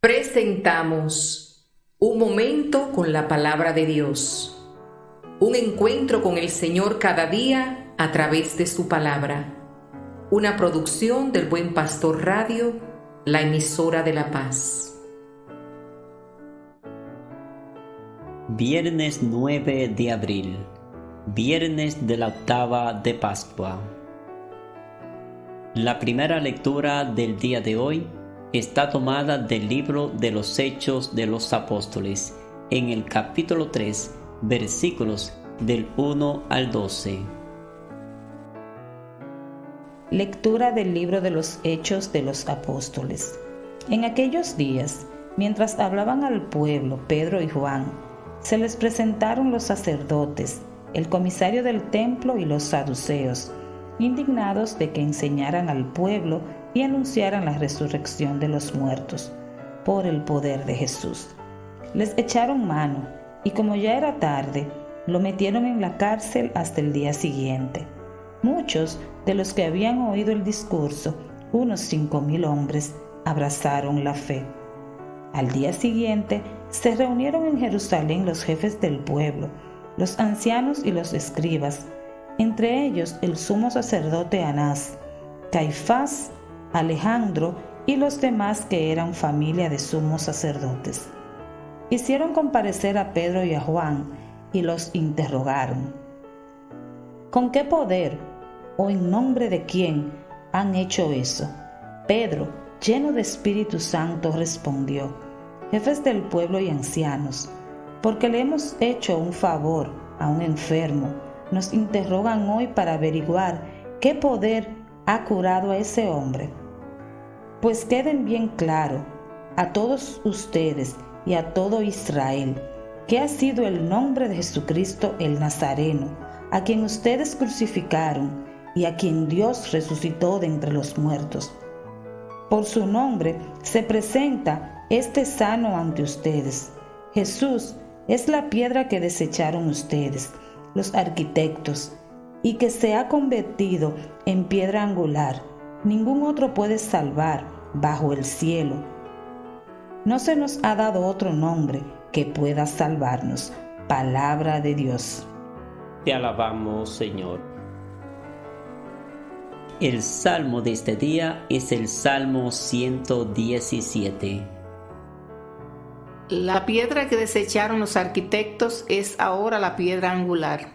Presentamos un momento con la palabra de Dios, un encuentro con el Señor cada día a través de su palabra, una producción del Buen Pastor Radio, la emisora de la paz. Viernes 9 de abril, viernes de la octava de Pascua. La primera lectura del día de hoy está tomada del libro de los Hechos de los Apóstoles, en el capítulo 3, versículos del 1 al 12. Lectura del libro de los Hechos de los Apóstoles. En aquellos días, mientras hablaban al pueblo Pedro y Juan, se les presentaron los sacerdotes, el comisario del templo y los saduceos, indignados de que enseñaran al pueblo y anunciaran la resurrección de los muertos por el poder de Jesús. Les echaron mano y como ya era tarde, lo metieron en la cárcel hasta el día siguiente. Muchos de los que habían oído el discurso, unos 5,000 hombres, abrazaron la fe. Al día siguiente se reunieron en Jerusalén los jefes del pueblo, los ancianos y los escribas, entre ellos el sumo sacerdote Anás, Caifás, Alejandro y los demás que eran familia de sumos sacerdotes. Hicieron comparecer a Pedro y a Juan y los interrogaron. ¿Con qué poder o en nombre de quién han hecho eso? Pedro, lleno de Espíritu Santo, respondió: jefes del pueblo y ancianos, porque le hemos hecho un favor a un enfermo, nos interrogan hoy para averiguar qué poder ha curado a ese hombre. Pues queden bien claro a todos ustedes y a todo Israel que ha sido el nombre de Jesucristo el Nazareno, a quien ustedes crucificaron y a quien Dios resucitó de entre los muertos. Por su nombre se presenta este sano ante ustedes. Jesús es la piedra que desecharon ustedes, los arquitectos, y que se ha convertido en piedra angular. Ningún otro puede salvar bajo el cielo. No se nos ha dado otro nombre que pueda salvarnos. Palabra de Dios. Te alabamos, Señor. El salmo de este día es el Salmo 117. La piedra que desecharon los arquitectos es ahora la piedra angular.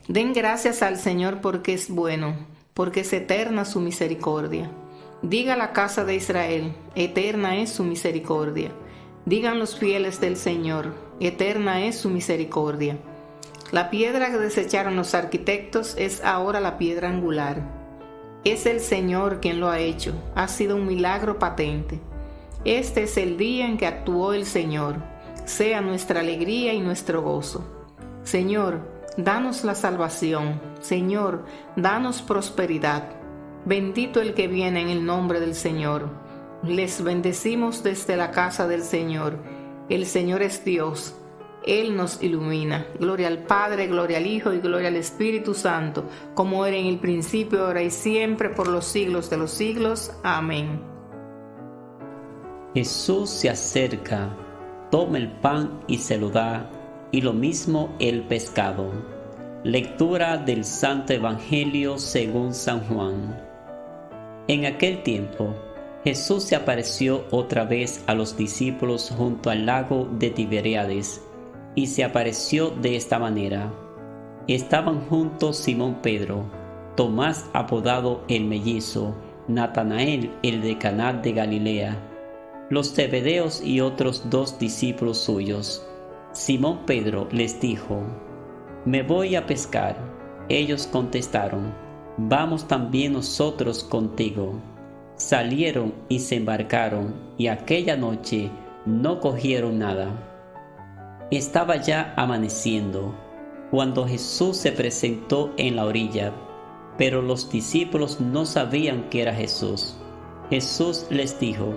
Den gracias al Señor porque es bueno, porque es eterna su misericordia. Diga la casa de Israel, eterna es su misericordia. Digan los fieles del Señor, eterna es su misericordia. La piedra que desecharon los arquitectos es ahora la piedra angular. Es el Señor quien lo ha hecho, ha sido un milagro patente. Este es el día en que actuó el Señor, sea nuestra alegría y nuestro gozo. Señor, danos la salvación. Señor, danos prosperidad. Bendito el que viene en el nombre del Señor. Les bendecimos desde la casa del Señor. El Señor es Dios. Él nos ilumina. Gloria al Padre, gloria al Hijo y gloria al Espíritu Santo, como era en el principio, ahora y siempre, por los siglos de los siglos. Amén. Jesús se acerca, toma el pan y se lo da, y lo mismo el pescado. Lectura del Santo Evangelio según San Juan. En aquel tiempo, Jesús se apareció otra vez a los discípulos junto al lago de Tiberíades, y se apareció de esta manera. Estaban juntos Simón Pedro, Tomás apodado el Mellizo, Natanael el de Caná de Galilea, los Zebedeos y otros 2 discípulos suyos. Simón Pedro les dijo: «Me voy a pescar». Ellos contestaron: «Vamos también nosotros contigo». Salieron y se embarcaron, y aquella noche no cogieron nada. Estaba ya amaneciendo cuando Jesús se presentó en la orilla, pero los discípulos no sabían que era Jesús. Jesús les dijo: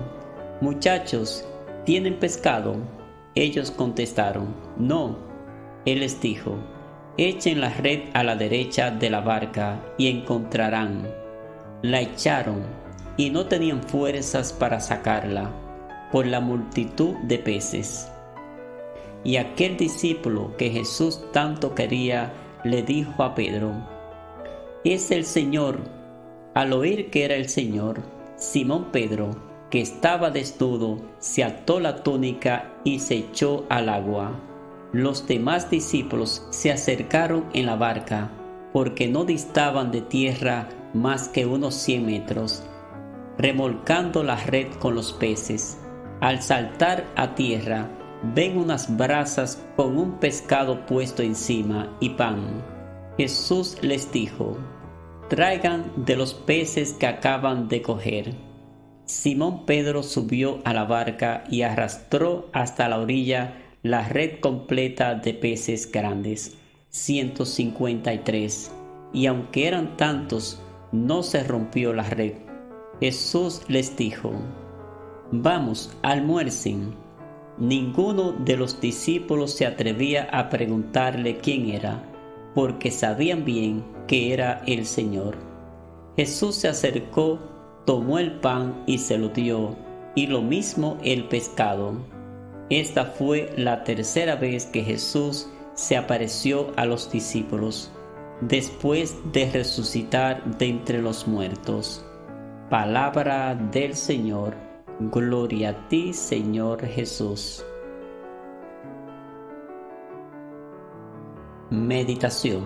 «Muchachos, ¿tienen pescado?». Ellos contestaron: «No». Él les dijo: «Echen la red a la derecha de la barca y encontrarán». La echaron y no tenían fuerzas para sacarla. por la multitud de peces. Y aquel discípulo que Jesús tanto quería le dijo a Pedro: «Es el Señor». Al oír que era el Señor, Simón Pedro, que estaba desnudo, se ató la túnica y se echó al agua. Los demás discípulos se acercaron en la barca, porque no distaban de tierra más que unos 100 metros, remolcando la red con los peces. Al saltar a tierra, ven unas brasas con un pescado puesto encima y pan. Jesús les dijo: «Traigan de los peces que acaban de coger». Simón Pedro subió a la barca y arrastró hasta la orilla la red completa de peces grandes, 153, y aunque eran tantos, no se rompió la red. Jesús les dijo: «Vamos, almuercen». Ninguno de los discípulos se atrevía a preguntarle quién era, porque sabían bien que era el Señor. Jesús se acercó, tomó el pan y se lo dio, y lo mismo el pescado. Esta fue la tercera vez que Jesús se apareció a los discípulos, después de resucitar de entre los muertos. Palabra del Señor. Gloria a ti, Señor Jesús. Meditación.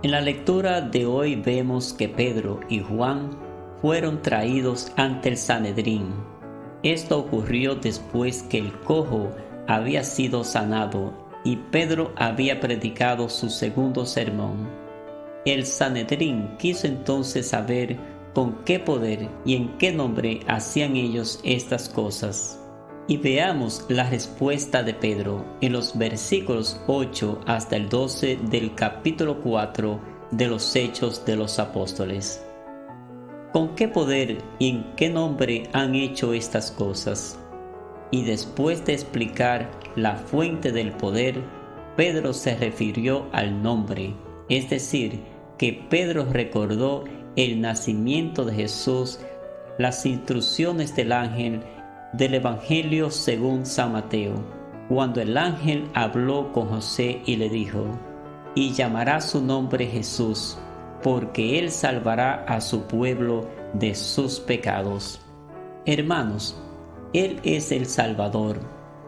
En la lectura de hoy vemos que Pedro y Juan fueron traídos ante el Sanedrín. Esto ocurrió después que el cojo había sido sanado y Pedro había predicado su segundo sermón. El Sanedrín quiso entonces saber con qué poder y en qué nombre hacían ellos estas cosas. Y veamos la respuesta de Pedro en los versículos 8 hasta el 12 del capítulo 4 de los Hechos de los Apóstoles. ¿Con qué poder y en qué nombre han hecho estas cosas? Y después de explicar la fuente del poder, Pedro se refirió al nombre, es decir, que Pedro recordó el nacimiento de Jesús, las instrucciones del ángel del Evangelio según San Mateo, cuando el ángel habló con José y le dijo: «Y llamará su nombre Jesús, porque él salvará a su pueblo de sus pecados». Hermanos, Él es el Salvador.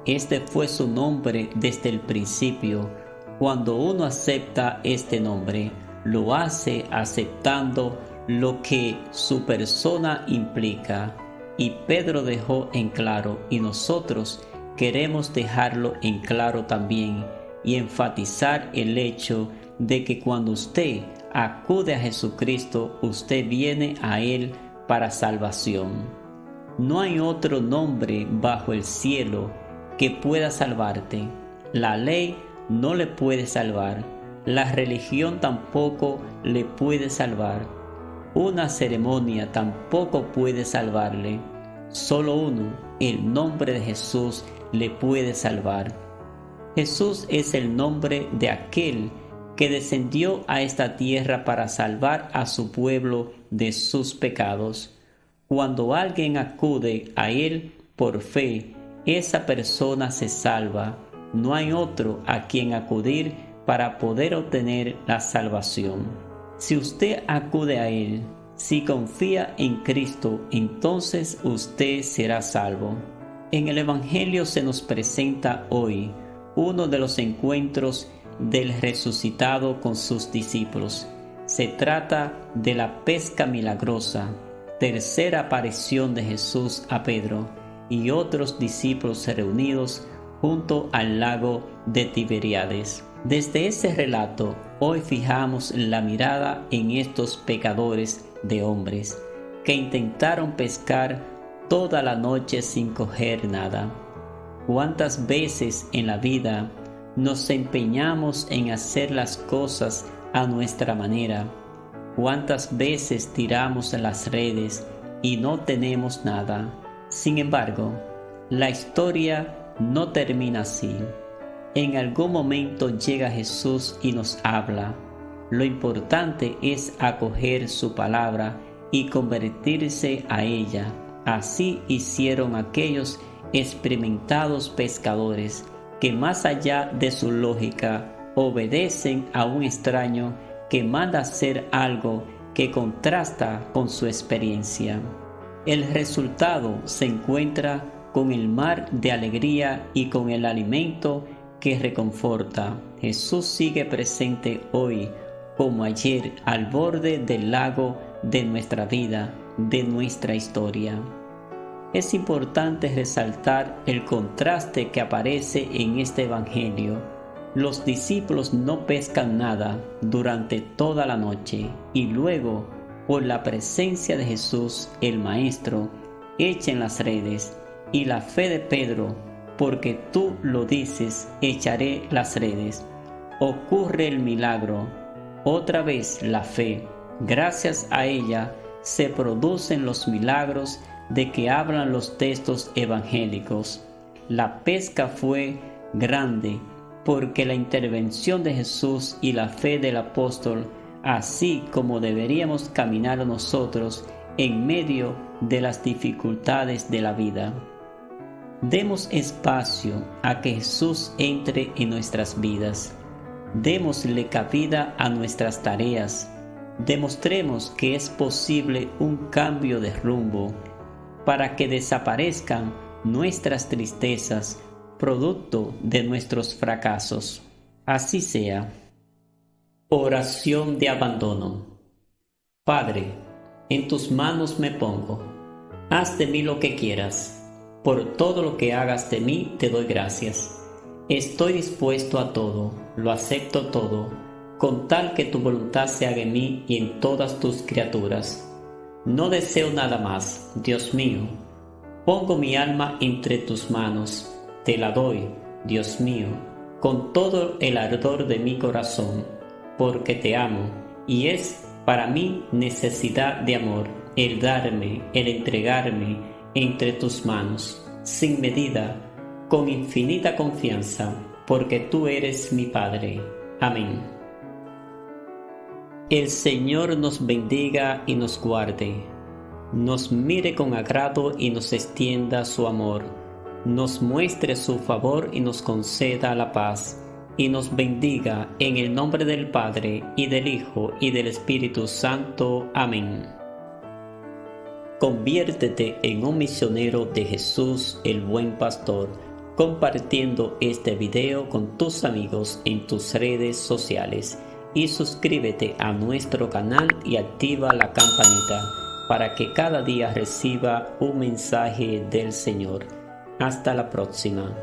Este fue su nombre desde el principio. Cuando uno acepta este nombre, lo hace aceptando lo que su persona implica. Y Pedro dejó en claro, y nosotros queremos dejarlo en claro también, y enfatizar el hecho de que cuando usted acude a Jesucristo, usted viene a Él para salvación. No hay otro nombre bajo el cielo que pueda salvarte. La ley no le puede salvar. La religión tampoco le puede salvar. Una ceremonia tampoco puede salvarle. Solo uno, el nombre de Jesús, le puede salvar. Jesús es el nombre de aquel que descendió a esta tierra para salvar a su pueblo de sus pecados. Cuando alguien acude a Él por fe, esa persona se salva. No hay otro a quien acudir para poder obtener la salvación. Si usted acude a Él, si confía en Cristo, entonces usted será salvo. En el Evangelio se nos presenta hoy uno de los encuentros del resucitado con sus discípulos. Se trata de la pesca milagrosa, tercera aparición de Jesús a Pedro y otros discípulos reunidos junto al lago de Tiberíades. Desde ese relato, hoy fijamos la mirada en estos pecadores de hombres que intentaron pescar toda la noche sin coger nada. ¿Cuántas veces en la vida nos empeñamos en hacer las cosas a nuestra manera? ¿Cuántas veces tiramos en las redes y no tenemos nada? Sin embargo, la historia no termina así. En algún momento llega Jesús y nos habla. Lo importante es acoger su palabra y convertirse a ella. Así hicieron aquellos experimentados pescadores que, más allá de su lógica, obedecen a un extraño que manda hacer algo que contrasta con su experiencia. El resultado se encuentra con el mar de alegría y con el alimento que reconforta. Jesús sigue presente hoy como ayer al borde del lago de nuestra vida, de nuestra historia. Es importante resaltar el contraste que aparece en este evangelio. Los discípulos no pescan nada durante toda la noche y luego, por la presencia de Jesús, el Maestro, echan las redes, y la fe de Pedro, porque tú lo dices, echaré las redes. Ocurre el milagro. Otra vez la fe. Gracias a ella se producen los milagros de que hablan los textos evangélicos. La pesca fue grande porque la intervención de Jesús y la fe del apóstol, así como deberíamos caminar nosotros en medio de las dificultades de la vida. Demos espacio a que Jesús entre en nuestras vidas. Démosle cabida a nuestras tareas. Demostremos que es posible un cambio de rumbo para que desaparezcan nuestras tristezas, producto de nuestros fracasos. Así sea. Oración de abandono. Padre, en tus manos me pongo. Haz de mí lo que quieras. Por todo lo que hagas de mí te doy gracias. Estoy dispuesto a todo, lo acepto todo, con tal que tu voluntad se haga en mí y en todas tus criaturas. No deseo nada más, Dios mío. Pongo mi alma entre tus manos. Te la doy, Dios mío, con todo el ardor de mi corazón, porque te amo, y es para mí necesidad de amor, el darme, el entregarme entre tus manos, sin medida, con infinita confianza, porque tú eres mi Padre. Amén. El Señor nos bendiga y nos guarde, nos mire con agrado y nos extienda su amor, nos muestre su favor y nos conceda la paz, y nos bendiga en el nombre del Padre, y del Hijo, y del Espíritu Santo. Amén. Conviértete en un misionero de Jesús, el buen pastor, compartiendo este video con tus amigos en tus redes sociales, y suscríbete a nuestro canal y activa la campanita para que cada día reciba un mensaje del Señor. Hasta la próxima.